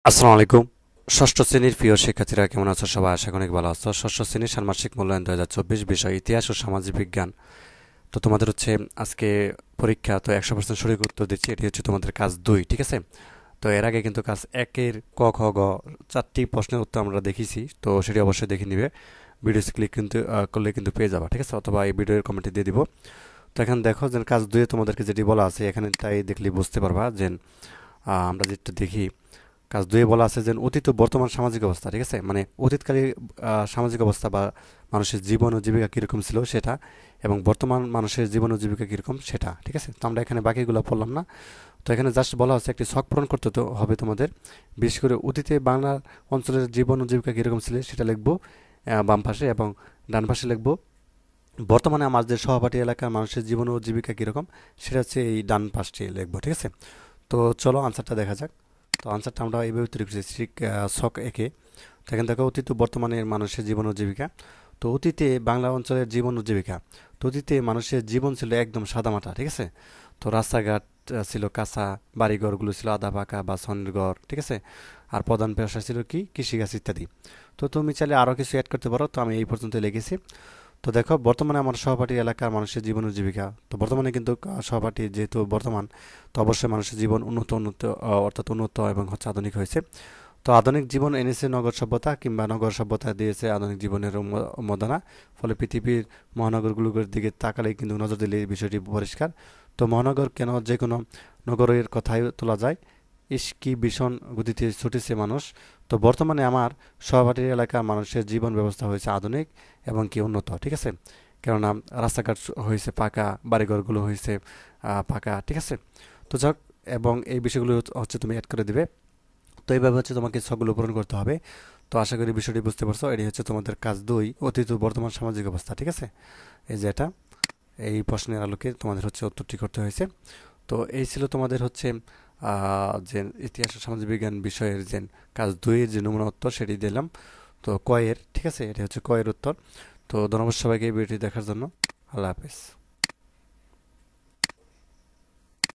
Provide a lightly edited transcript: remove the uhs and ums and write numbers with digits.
আসসালামু আলাইকুম। ষষ্ঠ শ্রেণীর প্রিয় শিক্ষার্থীরা কেমন আছো? সবাই আশা করি অনেক ভালো আছো। ষষ্ঠ শ্রেণীর ষান্মাসিক মূল্যায়ন 2024 বিষয় ইতিহাস ও সামাজিক বিজ্ঞান। তো তোমাদের হচ্ছে আজকে পরীক্ষা, তো 100% সঠিক উত্তর দিচ্ছি। এটি হচ্ছে তোমাদের কাজ 2, ঠিক আছে? তো এর আগে কিন্তু কাজ 1-এর ক খ গ 4টি প্রশ্নের উত্তর আমরা দেখিয়েছি, তো সেটি অবশ্যই দেখে নিবে। ভিডিওস ক্লিক কিন্তু করলে কিন্তু পেয়ে যাবা, ঠিক আছে? অথবা এই ভিডিওর কমেন্টে দিয়ে দিব। তো এখানে দেখো যে কাজ 2-এ তোমাদেরকে যেটি বলা আছে এখানে তাই দেখলে বুঝতে পারবা যে আমরা যেটা দেখি কাজ 2-এ বলা আছে যে অতীত ও বর্তমান সামাজিক অবস্থা, ঠিক আছে? মানে অতীতকালীন সামাজিক অবস্থা বা মানুষের জীবন ও জীবিকা কীরকম ছিল সেটা, এবং বর্তমান মানুষের জীবন ও জীবিকা কীরকম সেটা, ঠিক আছে? তো আমরা এখানে বাকিগুলো পড়লাম না। তো এখানে জাস্ট বলা হচ্ছে একটি ছক পূরণ করতে তো হবে তোমাদের। বিশেষ করে অতীতে বাংলা অঞ্চলের জীবন ও জীবিকা কীরকম ছিল সেটা লিখবো বাম পাশে, এবং ডান পাশে লিখবো বর্তমানে আমাদের সহপাঠী এলাকার মানুষের জীবন ও জীবিকা কীরকম সেটা হচ্ছে এই ডান পাশটি লিখবো, ঠিক আছে? তো চলো আনসারটা দেখা যাক। তো আনসারটা আমরা এইভাবে তৈরি করেছি ঠিক ছক একে। তো এখানে দেখো অতীত ও বর্তমানের মানুষের জীবন ও জীবিকা। তো অতীতে বাংলা অঞ্চলের জীবন ও জীবিকা। তো অতীতে মানুষের জীবন ছিল একদম সাদামাটা, ঠিক আছে? তো রাস্তাঘাট ছিল কাঁচা, বাড়িঘরগুলো ছিল আধা পাকা বা ছনের ঘর, ঠিক আছে? আর প্রধান পেশা ছিল কি কৃষিকাজ ইত্যাদি। তো তুমি চাইলে আরও কিছু অ্যাড করতে পারো, তো আমি এই পর্যন্ত লিখেছি। তো দেখো বর্তমানে আমার সহপাঠী এলাকার মানুষের জীবন ও জীবিকা। তো বর্তমানে কিন্তু সহপাঠী যেহেতু বর্তমান, তো অবশ্যই মানুষের জীবন উন্নত উন্নত অর্থাৎ উন্নত এবং হচ্ছে আধুনিক হয়েছে। তো আধুনিক জীবন এনেছে নগর সভ্যতা, কিংবা নগর সভ্যতা দিয়েছে আধুনিক জীবনের উন্মাদনা। ফলে পৃথিবীর মহানগরগুলোর দিকে তাকালেই কিন্তু নজর দিলে এই বিষয়টি পরিষ্কার। তো মহানগর কেন, যে কোনো নগরের কথাই তোলা যায়। ইস কি ভীষণ গতিতে ছুটেছে মানুষ। তো বর্তমানে আমার সহপাঠী এলাকার মানুষের জীবন ব্যবস্থা হয়েছে আধুনিক এবং কি উন্নত, ঠিক আছে? কেননা রাস্তাঘাট হয়েছে পাকা, বাড়িঘরগুলো হয়েছে পাকা, ঠিক আছে? তো যাক, এবং এই বিষয়গুলো হচ্ছে তুমি অ্যাড করে দিবে। তো এইভাবে হচ্ছে তোমাকে সবগুলো পূরণ করতে হবে। তো আশা করি বিষয়টি বুঝতে পারছো। এটি হচ্ছে তোমাদের কাজ 2, অতীত ও বর্তমান সামাজিক অবস্থা, ঠিক আছে? এই যে এটা, এই প্রশ্নের আলোকে তোমাদের হচ্ছে উত্তরটি করতে হয়েছে। তো এই ছিল তোমাদের হচ্ছে যে ইতিহাস ও সামাজিক বিজ্ঞান বিষয়ের যে কাজ 2-এর যে নমুনা উত্তর সেটি দিলাম। তো কয়ের, ঠিক আছে, এটা হচ্ছে কয়ের উত্তর। তো ধন্যবাদ সবাইকে এই ভিডিওটি দেখার জন্য। আল্লাহ হাফেজ।